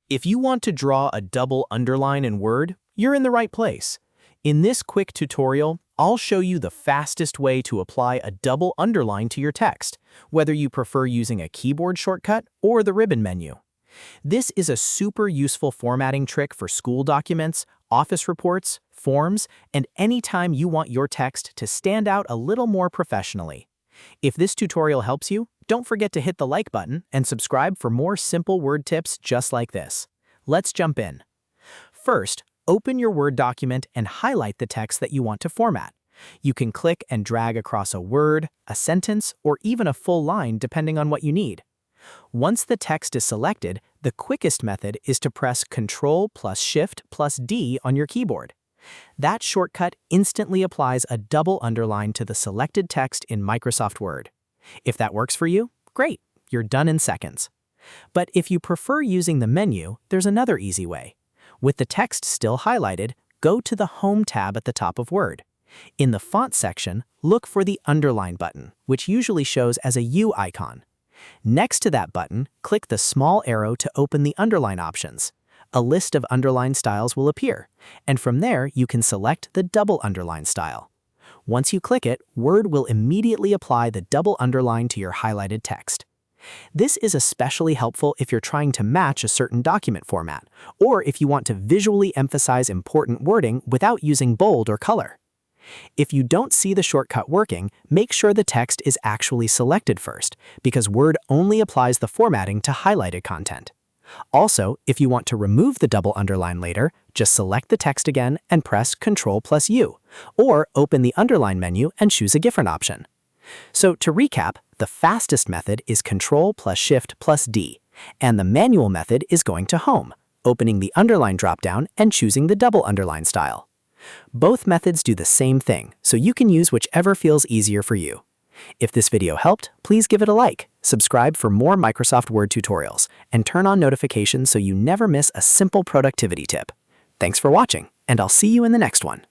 If you want to draw a double underline in Word, you're in the right place. In this quick tutorial, I'll show you the fastest way to apply a double underline to your text, whether you prefer using a keyboard shortcut or the ribbon menu. This is a super useful formatting trick for school documents, office reports, forms, and anytime you want your text to stand out a little more professionally. If this tutorial helps you, don't forget to hit the like button and subscribe for more simple Word tips just like this. Let's jump in. First, open your Word document and highlight the text that you want to format. You can click and drag across a word, a sentence, or even a full line depending on what you need. Once the text is selected, the quickest method is to press Ctrl+Shift+D on your keyboard. That shortcut instantly applies a double underline to the selected text in Microsoft Word. If that works for you, great, you're done in seconds. But if you prefer using the menu, there's another easy way. With the text still highlighted, go to the Home tab at the top of Word. In the Font section, look for the Underline button, which usually shows as a U icon. Next to that button, click the small arrow to open the Underline options. A list of underline styles will appear, and from there you can select the double underline style. Once you click it, Word will immediately apply the double underline to your highlighted text. This is especially helpful if you're trying to match a certain document format, or if you want to visually emphasize important wording without using bold or color. If you don't see the shortcut working, make sure the text is actually selected first, because Word only applies the formatting to highlighted content. Also, if you want to remove the double underline later, just select the text again and press Ctrl+U, or open the Underline menu and choose a different option. So to recap, the fastest method is Ctrl+Shift+D, and the manual method is going to Home, opening the Underline dropdown and choosing the double underline style. Both methods do the same thing, so you can use whichever feels easier for you. If this video helped, please give it a like, subscribe for more Microsoft Word tutorials, and turn on notifications so you never miss a simple productivity tip. Thanks for watching, and I'll see you in the next one.